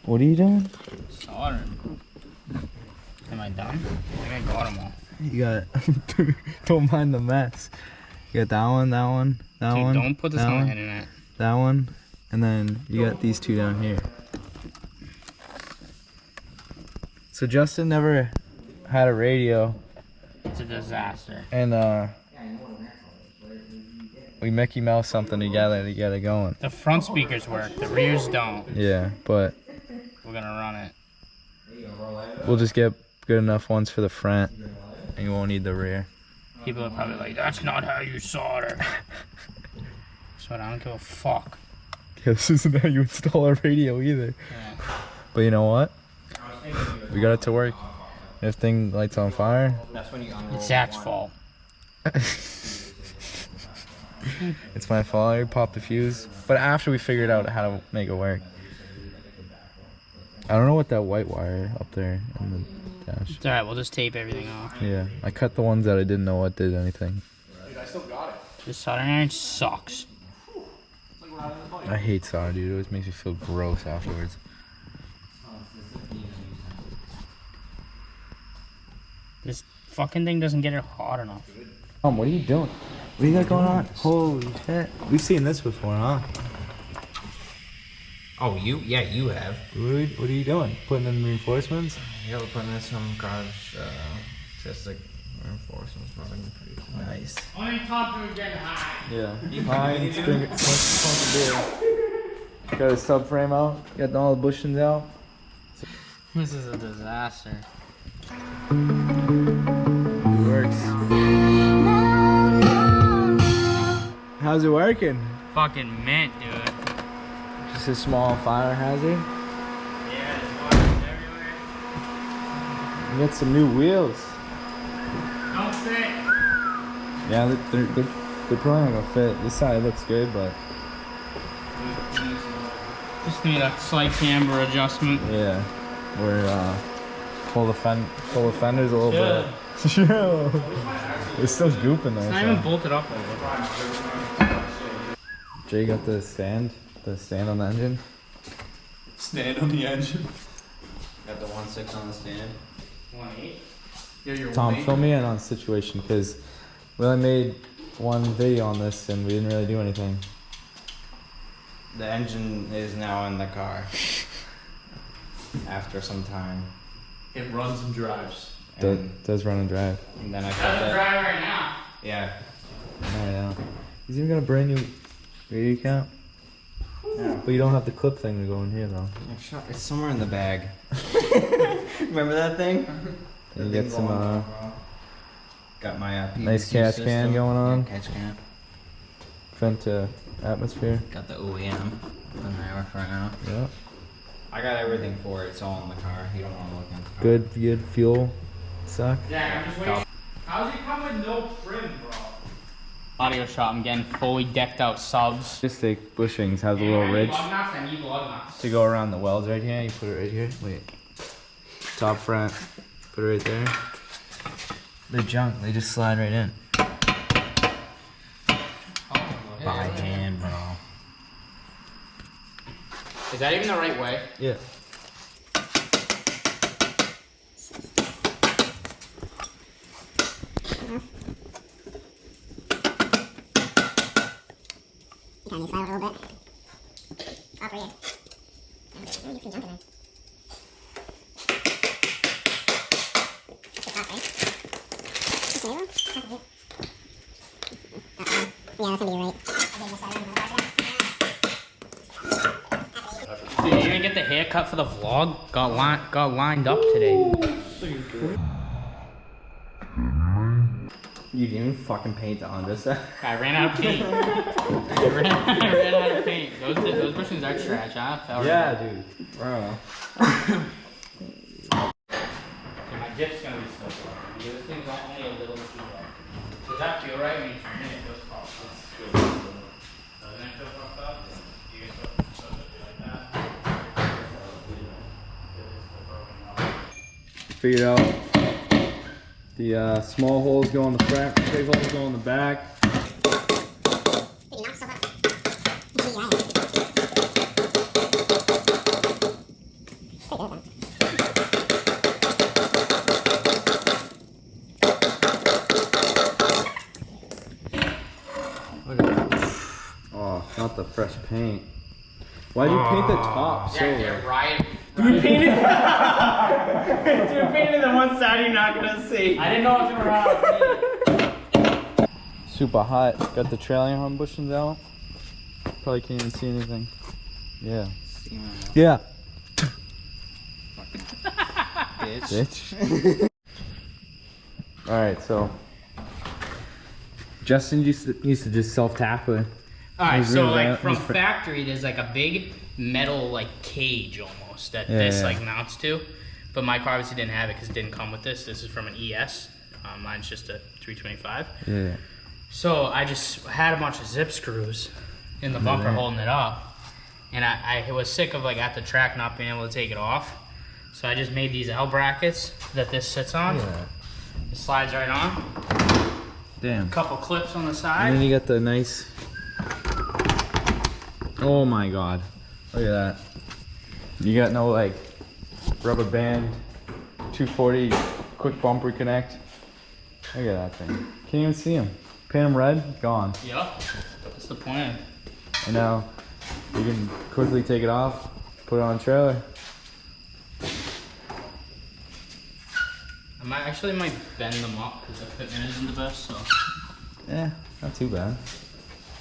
What are you doing? Soldering. Am I done? I think I got them all. You got don't mind the mess. You got that one, that one, that one. Don't put this on the internet. That one, and then you got these two down here. So Justin never had a radio. It's a disaster. And we Mickey Mouse something together to get it going. The front speakers work, the rears don't. Yeah, but we're gonna run it. We'll just get good enough ones for the front, and you won't need the rear. People are probably like, "That's not how you solder." So I don't give a fuck. Yeah, this isn't how you install a radio either. Yeah. But you know what? We got it to work. If thing lights on fire, that's when you unroll. It's Zach's fault. It's my fault. I popped the fuse. But after we figured out how to make it work. I don't know what that white wire up there in the dash. It's alright, we'll just tape everything off. Yeah, I cut the ones that I didn't know what did anything. Dude, I still got it. This soldering iron sucks. I hate solder, dude. It always makes me feel gross afterwards. This fucking thing doesn't get it hot enough. What are you doing? What do you got going on? Holy shit. We've seen this before, huh? Oh, yeah, you have. What are you doing? Putting in reinforcements? Yeah, we're putting in some garage, just like reinforcements. Nice. Only top to get high. Yeah. Fine. Got a subframe out. Got all the bushings out. This is a disaster. It works. How's it working? Fucking mint, dude. Just a small fire hazard. Yeah, there's wires everywhere. You got some new wheels. Don't fit. Yeah, they're probably not gonna fit. This side looks good, but Just need a slight camber adjustment. yeah, we're pull the fenders a little bit. There's still goop in there. It's not even bolted up over. Jay got the stand on the engine. Stand on the engine. Got the 1.6 on the stand. 1.8. Yeah, you're Tom, fill me in on the situation because we only made one video on this and we didn't really do anything. The engine is now in the car. After some time. It runs and drives. Does run and drive. And then I put Doesn't that. drive right now. Yeah. Oh yeah. He's even got a brand new radio count. Yeah. But you don't have the clip thing to go in here though. It's somewhere in the bag. Remember that thing? You get some Got my nice PVC catch system. can going on. Yeah, catch can. Vent to atmosphere. Got the OEM in there right now. Yeah. I got everything for it. It's all in the car. You don't want to look in the car. Good fuel suck. Yeah, I'm just waiting. How's it come with no trim, bro? Audio shop, I'm getting fully decked out subs. Just the bushings have the little ridge I need lug nuts. to go around the welds right here. You put it right here. Wait. Top front. Put it right there. They're junk. They just slide right in. By hand, bro. Is that even the right way? Yeah. Can you slide a little bit? Up here. Oh, you can jump in there. It's up, right? It's new. Yeah, that's gonna be right. Dude, you're gonna get the haircut for the vlog? Got lined up today. You didn't even fucking paint the Honda set. I ran out of paint. I ran out of paint. Those bushings are trash, huh? Yeah, dude. Bro. My dip's gonna be so low. This thing's only a little too low. Does that feel right when you turn it? It feels fucked. Doesn't it feel fucked up? Do you guys feel like that? Figured out the small holes go on the front, big holes go on the back. off the fresh paint. Why'd you paint the top Yeah, silver? they're riot. Dude painted. Dude painted the one side you're not gonna see. I didn't know if they were out. Super hot. Got the trailing arm bushings out. Probably can't even see anything. Yeah. Yeah. Bitch. Alright, so Justin used to just self-tap it. Alright, so really like from factory, there's like a big metal like cage almost that like mounts to. But my car obviously didn't have it because it didn't come with this. This is from an ES. Mine's just a 325. Yeah. So I just had a bunch of zip screws in the bumper holding it up. And I was sick of like at the track not being able to take it off. So I just made these L brackets that this sits on. Yeah. It slides right on. Damn. Couple clips on the side. And then you got the nice. Oh my god. Look at that. You got no like rubber band 240 quick bumper connect. Look at that thing. Can't even see him. Paint him red, gone. Yep. That's the plan. And now you can quickly take it off, put it on a trailer. I might bend them up because the fitment isn't the best, so. Eh, not too bad.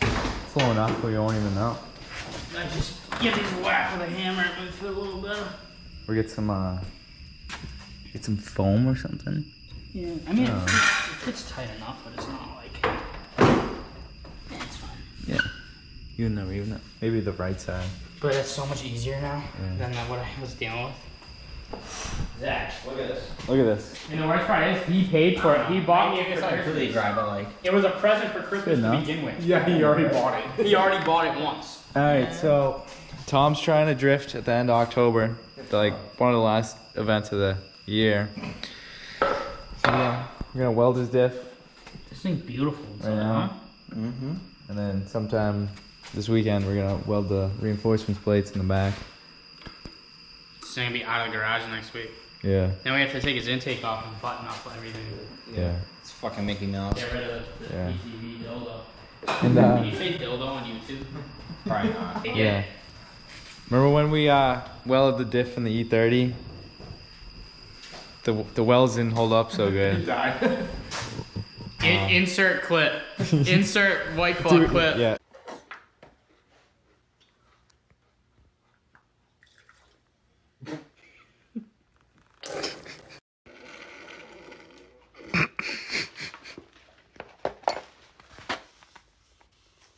It's low enough where you won't even know. I just get these whack with a hammer and it fit a little better. Or get some foam or something. Yeah, I mean, it fits tight enough, but it's not like. Yeah, it's fine. Yeah. You would never even know. Maybe the right side. But it's so much easier now than what I was dealing with. Zach, look at this. Look at this. And the worst part is, he paid for it. He bought me it for really Christmas. dry, but like. It was a present for Christmas Good to enough. begin with. Yeah, he already bought it. He already bought it once. Alright, so Tom's trying to drift at the end of October. Like one of the last events of the year. So yeah, we're gonna weld his diff. This thing's beautiful inside, Right now. huh? Mm-hmm. And then sometime this weekend we're gonna weld the reinforcements plates in the back. It's gonna be out of the garage next week. Yeah. Then we have to take his intake off and button up everything. Yeah. It's fucking Mickey Mouse. Get rid of the Yeah. PCB dildo. And Can you say dildo on YouTube? Probably not. yeah. Remember when we welded the diff in the E30? The welds didn't hold up so good. Died. Insert clip. Insert white claw clip. Yeah.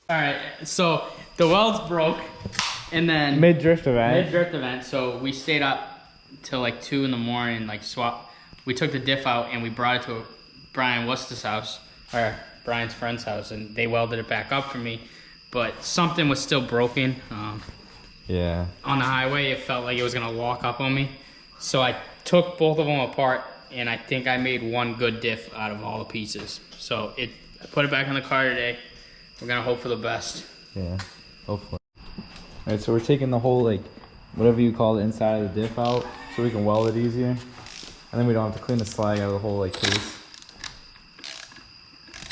Alright, so the welds broke and then Mid-drift event. mid-drift event, so we stayed up till like 2 in the morning, like we took the diff out and we brought it to Brian Wust's house, or Brian's friend's house, and they welded it back up for me, but something was still broken. Yeah. On the highway, it felt like it was gonna lock up on me. So I took both of them apart and I think I made one good diff out of all the pieces. So I put it back in the car today. We're gonna hope for the best. Yeah. Hopefully. Alright, so we're taking the whole, like, whatever you call the inside of the diff out so we can weld it easier. And then we don't have to clean the slag out of the whole, like, case.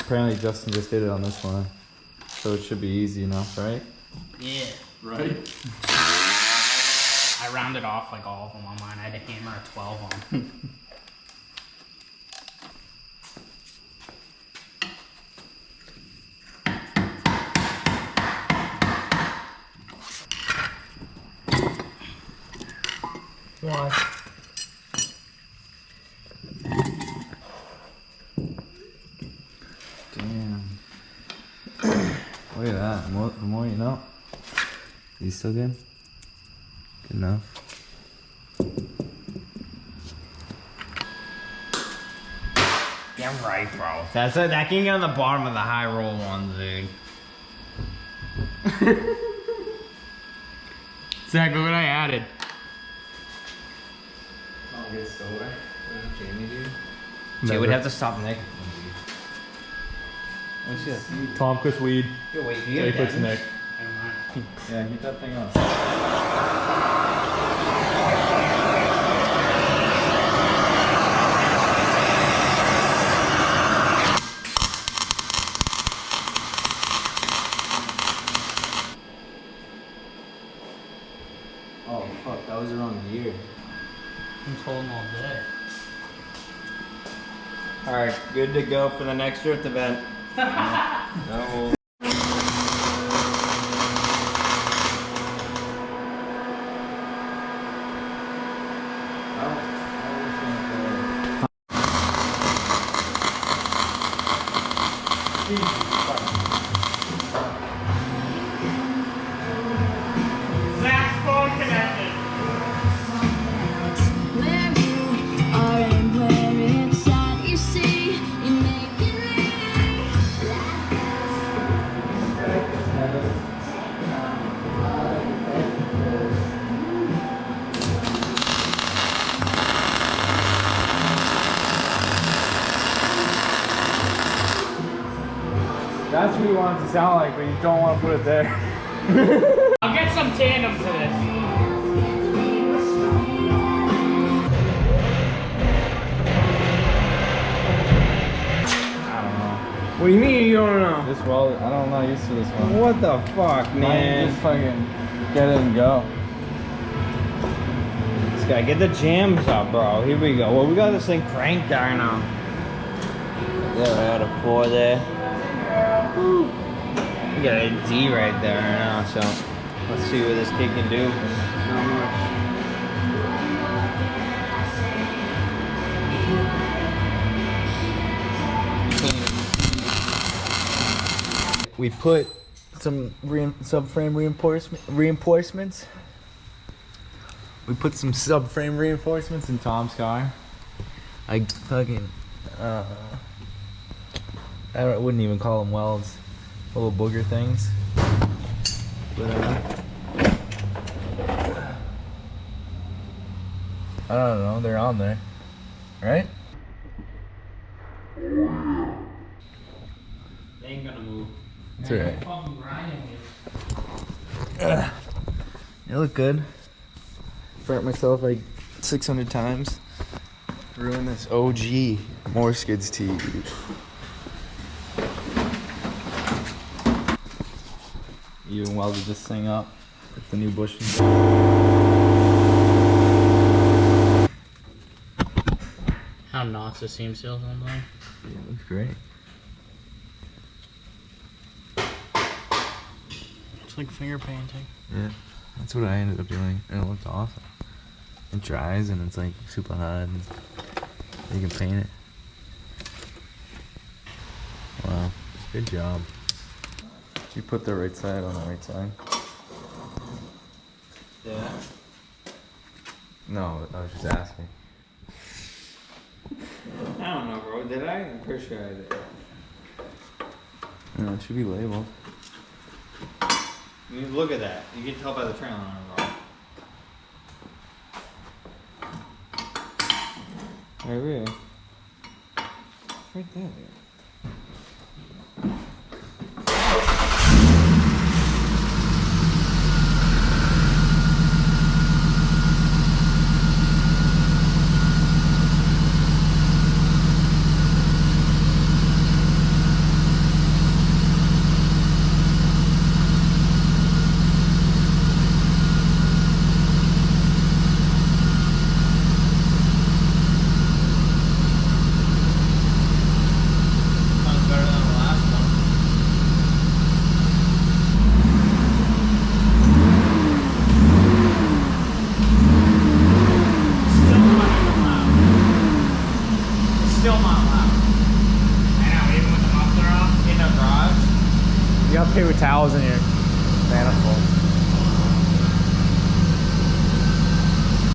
Apparently Justin just did it on this one. So it should be easy enough, right? Yeah. Right? I rounded off like all of them on mine. I had to hammer a 12 on. What? Damn. Look at that. The more you know. Is he still good? Good enough. Yeah, right, bro. That's it. That can get on the bottom of the high roll ones, dude. Zach, look what I added. I'll get soda. Jamie, dude. Jay would have to stop Nick. What's that? Tom quits weed. Yo, wait, do you Jay have quits Devin? Nick. Yeah, get that thing off. Oh fuck, that was the wrong gear. I'm holding all day. Alright, good to go for the next drift event. No. Zach's phone connected. Where you are and where it's at, you see, you make it That's what you want it to sound like, but you don't want to put it there. I'll get some tandem to this. I don't know. What do you mean you don't know? This weld, I don't know, I'm not used to this one. What the fuck, Mine man? just fucking get it and go. This guy, get the jams up, bro. Here we go. Well, we got this thing cranked there now. Yeah, I got a 4 there. We got a D right there now, so let's see what this kid can do. Not much. We put some subframe reinforcements. We put some subframe reinforcements in Tom's car. I fucking I wouldn't even call them welds, little booger things. But I don't know, they're on there, right? They ain't gonna move. It's alright. Fucking grinding it. They look good. Burnt myself like 600 times. Ruined this OG more skids tee. Even welded this thing up with the new bushings. How knocks the seam seals on there? Yeah, it looks great. It's like finger painting. Yeah, that's what I ended up doing, and it looked awesome. It dries and it's like super hard, and you can paint it. Wow, good job. Did you put the right side on the right side? Yeah. No, I was just asking. I don't know, bro. Did I? I'm pretty sure I did. No, it should be labeled. I mean, look at that. You can tell by the trailer on it, bro. Right there. Right there. Sounds better than the last one. Still not loud. I know, even with the muffler off in the garage. You gotta pay with towels in your manifold.